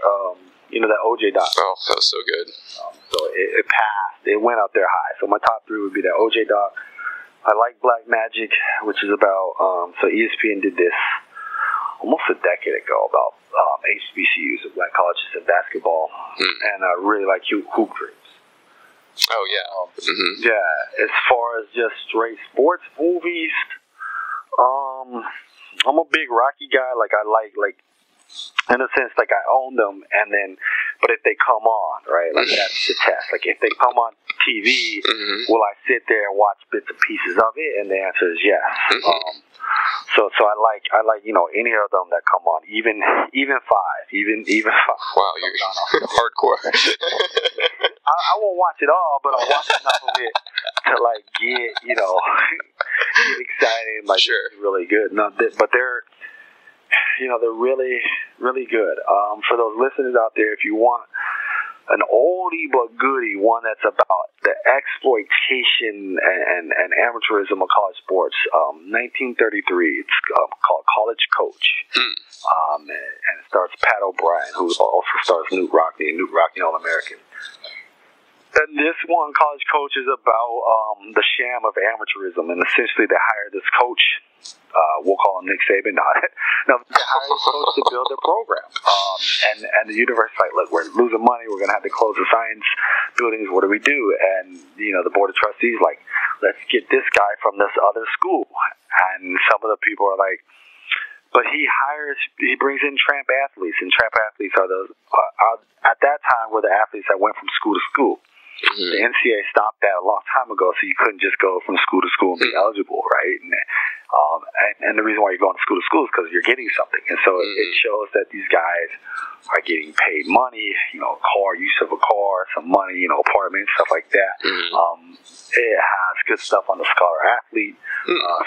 that OJ doc. Oh, that was so good. So it passed. It went up there high. So my top 3 would be that OJ doc. I like Black Magic, which is about, so ESPN did this almost a decade ago about HBCUs, so black colleges in basketball. And I really like Hoop Dreams. Oh, yeah. Yeah, as far as just straight sports movies, I'm a big Rocky guy. Like, I like, in a sense, like, I own them, but if they come on, right, like, that's the test. Like, if they come on TV, will I sit there and watch bits and pieces of it? And the answer is yes. So I like any of them that come on, even 5, even 5. Wow, you're hardcore. I won't watch it all, but I'll watch enough of it to get get excited. Like, sure. It's really good. No, but they're really, really good. For those listeners out there, if you want an oldie but goodie, one that's about the exploitation and amateurism of college sports, 1933. It's called College Coach. And it stars Pat O'Brien, who also stars Newt Rockney, All-American. And this one, College Coach, is about the sham of amateurism, and essentially they hire this coach. We'll call him Nick Saban. No, they hire this coach to build their program. And the university's like, look, we're losing money. We're going to have to close the science buildings. What do we do? And the board of trustees like, let's get this guy from this other school. And some of the people are like, but he brings in tramp athletes, and tramp athletes are those at that time were the athletes that went from school to school. The NCAA stopped that a long time ago, so you couldn't just go from school to school and be eligible, right? And the reason why you're going to school is because you're getting something. And so it shows that these guys are getting paid money, use of a car, some money, apartment, stuff like that. It has good stuff on the scholar athlete.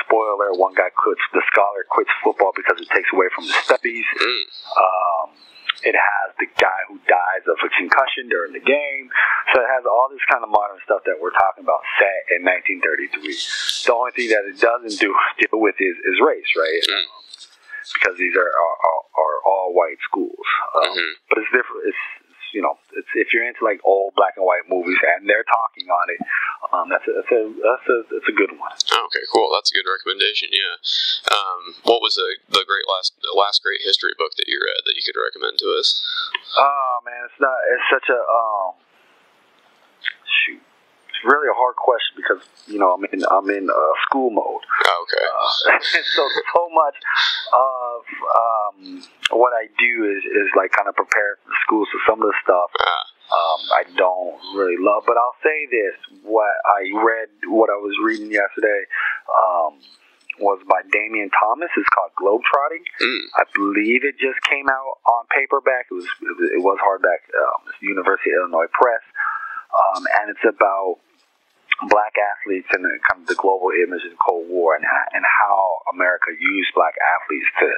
Spoiler, one guy the scholar quits football because it takes away from the studies. It has the guy who dies of a concussion during the game. So it has all this kind of modern stuff that we're talking about set in 1933. The only thing that it doesn't deal with is race, right? Because these are all white schools. But it's different. It's if you're into like old black and white movies and they're talking on it, that's a good one. Okay, cool. That's a good recommendation. Yeah. What was the last great history book that you read that you could recommend to us? Oh man, it's such a shoot. It's really a hard question because I'm in school mode. Oh, okay. So much of what I do is like kind of prepare for school. So some of the stuff I don't really love, but I'll say this: what I was reading yesterday was by Damian Thomas. It's called Globetrotting. I believe it just came out on paperback. It was hardback. It's University of Illinois Press, and it's about black athletes and kind of the global image in the Cold War and how America used black athletes to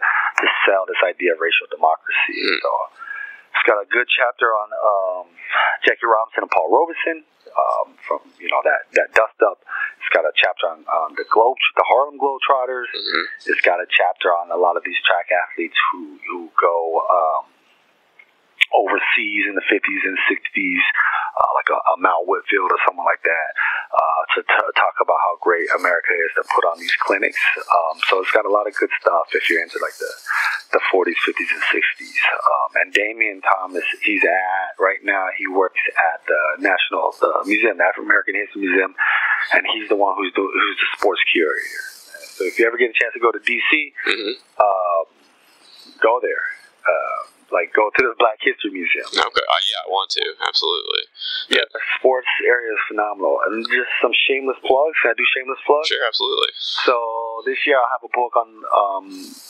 sell this idea of racial democracy. So it's got a good chapter on Jackie Robinson and Paul Robeson from that dust up. It's got a chapter on the Harlem Globetrotters. It's got a chapter on a lot of these track athletes who go overseas in the 50s and 60s, like a Mount Whitfield or someone like that, to talk about how great America is to put on these clinics. So it's got a lot of good stuff if you're into like the 40s, 50s, and 60s. And Damian Thomas, right now he works at the Museum, the African American History Museum, and he's the one who's the sports curator. So if you ever get a chance to go to DC, go there. like go to the Black History Museum. Okay, yeah, I want to, absolutely. Yeah, the sports area is phenomenal. And just some shameless plugs. Can I do shameless plugs? Sure, absolutely. So this year I'll have a book on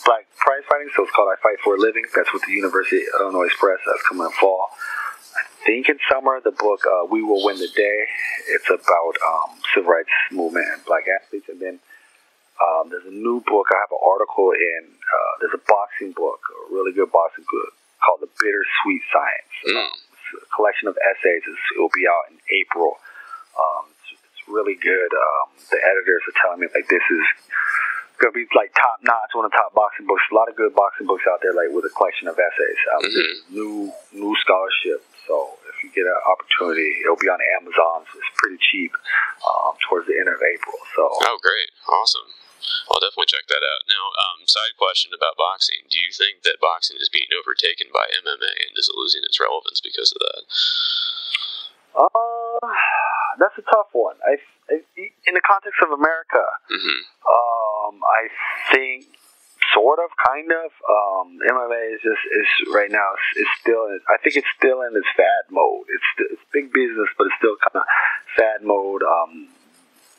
Black prize fighting. So it's called I Fight for a Living. That's with the University of Illinois Press. That's coming in fall. I think in summer the book We Will Win the Day. It's about civil rights movement and black athletes. And then there's a new book. I have an article in. There's a boxing book, a really good boxing book called The Bittersweet Science. It's a collection of essays. It will be out in April. It's really good. The editors are telling me like this is gonna be like top notch, one of the top boxing books. A lot of good boxing books out there, like with a collection of essays. New scholarship. So if you get an opportunity, it'll be on Amazon. So it's pretty cheap towards the end of April. So great, awesome. I'll definitely check that out. Now, side question about boxing. Do you think that boxing is being overtaken by MMA, and is it losing its relevance because of that? That's a tough one. In the context of America, I think sort of, kind of. MMA is right now. It's still. I think it's still in its fad mode. It's big business, but it's still kind of fad mode.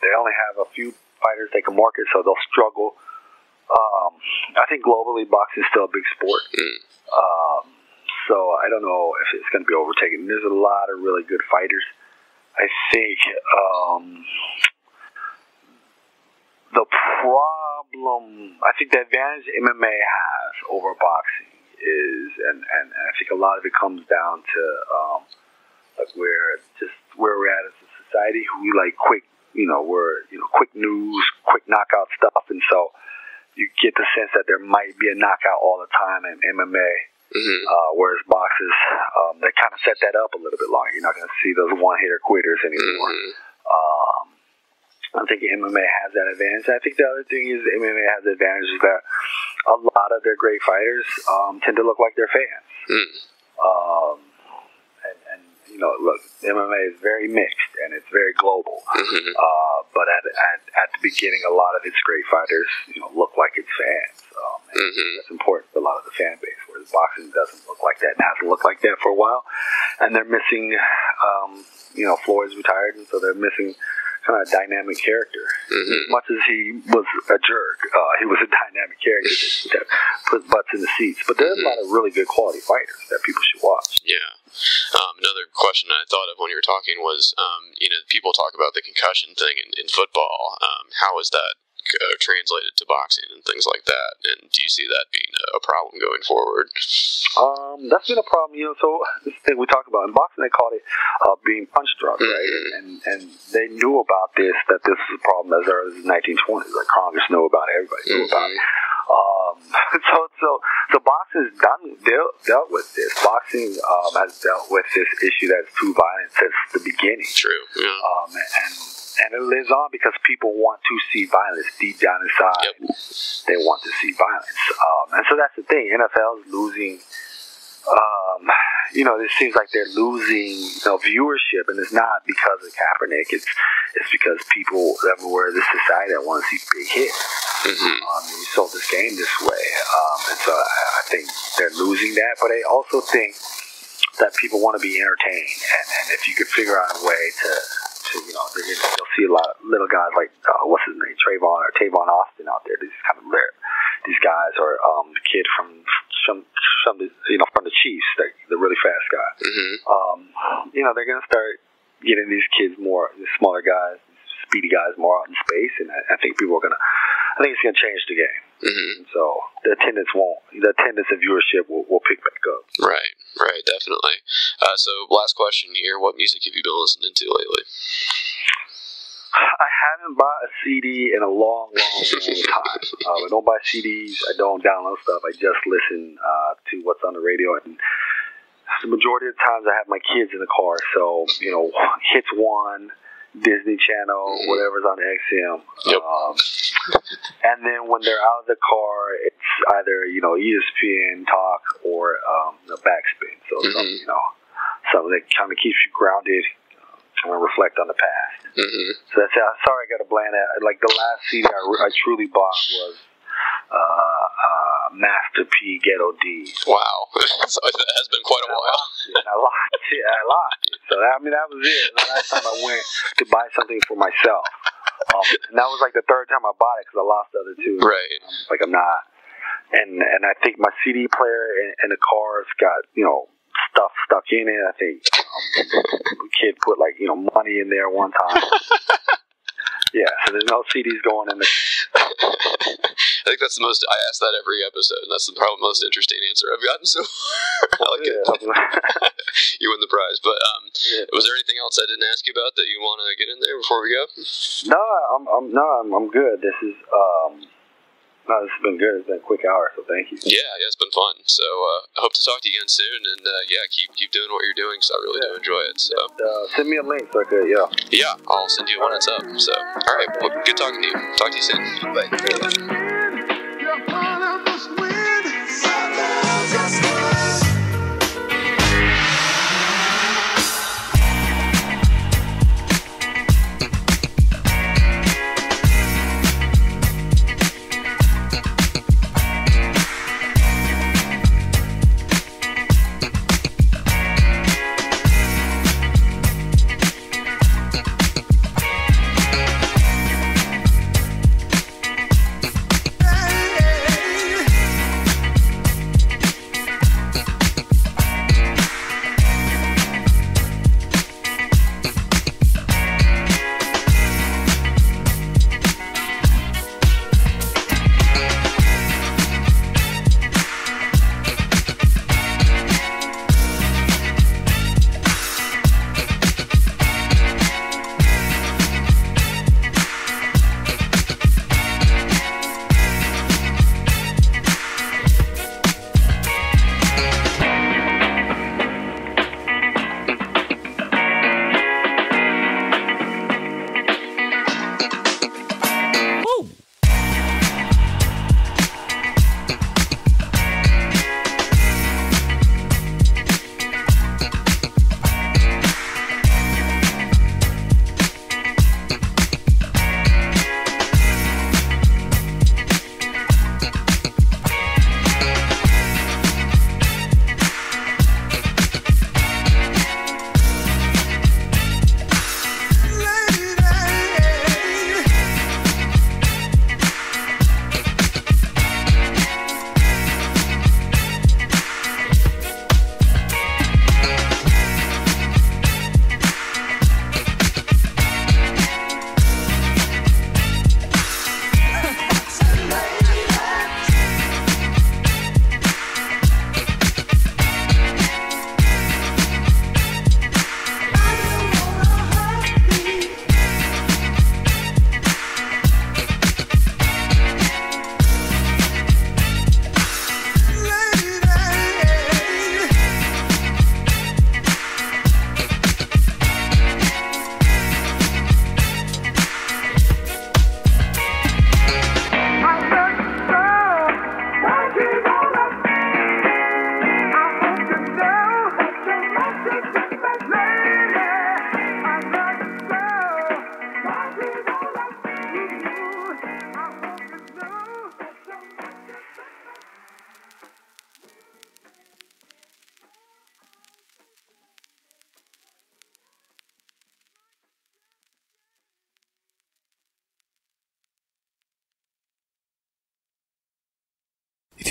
They only have a few fighters they can market, so they'll struggle. I think globally, boxing is still a big sport. So I don't know if it's going to be overtaken. There's a lot of really good fighters. I think the problem, I think the advantage MMA has over boxing is, and I think a lot of it comes down to like where we're at as a society. We like quick. Quick news, quick knockout stuff, and so you get the sense that there might be a knockout all the time in MMA, whereas boxers, they kind of set that up a little bit longer. You're not going to see those one-hitter quitters anymore. I think MMA has that advantage. I think the other thing is MMA has the advantage is that a lot of their great fighters tend to look like their fans. Look, MMA is very mixed and it's very global. But at the beginning, a lot of its great fighters, look like its fans. That's important for a lot of the fan base. Whereas boxing doesn't look like that and hasn't looked like that for a while. And they're missing, Floyd's retired, and so they're missing kind of a dynamic character. As much as he was a jerk, he was a dynamic character that put butts in the seats. But there's a lot of really good quality fighters that people should watch. Yeah. Another question I thought of when you were talking was, people talk about the concussion thing in football. How is that translated to boxing and things like that? And do you see that being a problem going forward? That's been a problem. So this thing we talk about in boxing, they called it being punch drunk, right? And they knew about this, that this was a problem as early as the 1920s. Like Congress knew about it. Everybody knew about it. So boxing's dealt with this. Boxing has dealt with this issue that's too violent since the beginning. True. Yeah. And it lives on because people want to see violence deep down inside. Yep. They want to see violence. And so that's the thing. NFL is losing. It seems like they're losing viewership, and it's not because of Kaepernick. It's because people everywhere in this society that want to see big hits. You sold this game this way, and so I think they're losing that. But I also think that people want to be entertained, and if you could figure out a way to you'll see a lot of little guys like what's his name, Tavon Austin out there. These guys are the kid from the Chiefs, the really fast guy. They're gonna start getting these kids these smaller guys, speedy guys more out in space, and I think it's gonna change the game. And so the attendance and viewership will pick back up. Right, definitely. So last question here: what music have you been listening to lately? I haven't bought a CD in a long time. I don't buy CDs. I don't download stuff. I just listen to what's on the radio. And the majority of the times I have my kids in the car. So, Hits 1, Disney Channel, whatever's on XM. Yep. And then when they're out of the car, it's either, ESPN Talk or Backspin. So, something that kind of keeps you grounded. And reflect on the past. So that's it. Sorry, I got to bland that. Like the last CD I truly bought was Master P Ghetto D. Wow. So that has been quite a while. I lost it. So that was it. The last time I went to buy something for myself. And that was like the third time I bought it because I lost the other two. Right. I'm not. And I think my CD player and the car's got, stuff stuck in it. I think the kid put money in there one time. Yeah, so there's no CDs going in the. I think that's the most. I ask that every episode, and that's the probably most interesting answer I've gotten so far. I like it. You win the prize. But was there anything else I didn't ask you about that you want to get in there before we go? No, I'm good. This is this has been good. It's been a quick hour, so thank you. Yeah, it's been fun. So I hope to talk to you again soon, and keep doing what you're doing, because I really do enjoy it. So send me a link so I could, Yeah, I'll send you when it's up. So, all right, well, good talking to you. Talk to you soon. Bye.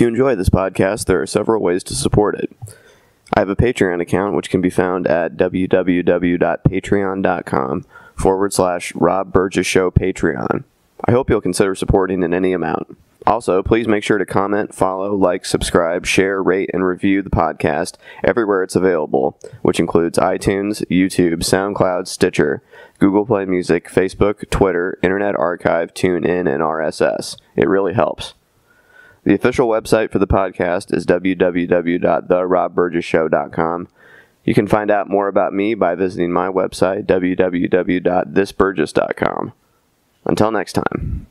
If you enjoy this podcast, there are several ways to support it. I have a Patreon account, which can be found at www.patreon.com/Rob Burgess Show Patreon. I hope you'll consider supporting in any amount. Also, please make sure to comment, follow, like, subscribe, share, rate, and review the podcast everywhere it's available, which includes iTunes, YouTube, SoundCloud, Stitcher, Google Play Music, Facebook, Twitter, Internet Archive, TuneIn, and RSS. It really helps. The official website for the podcast is www.therobburgessshow.com. You can find out more about me by visiting my website, www.thisburgess.com. Until next time.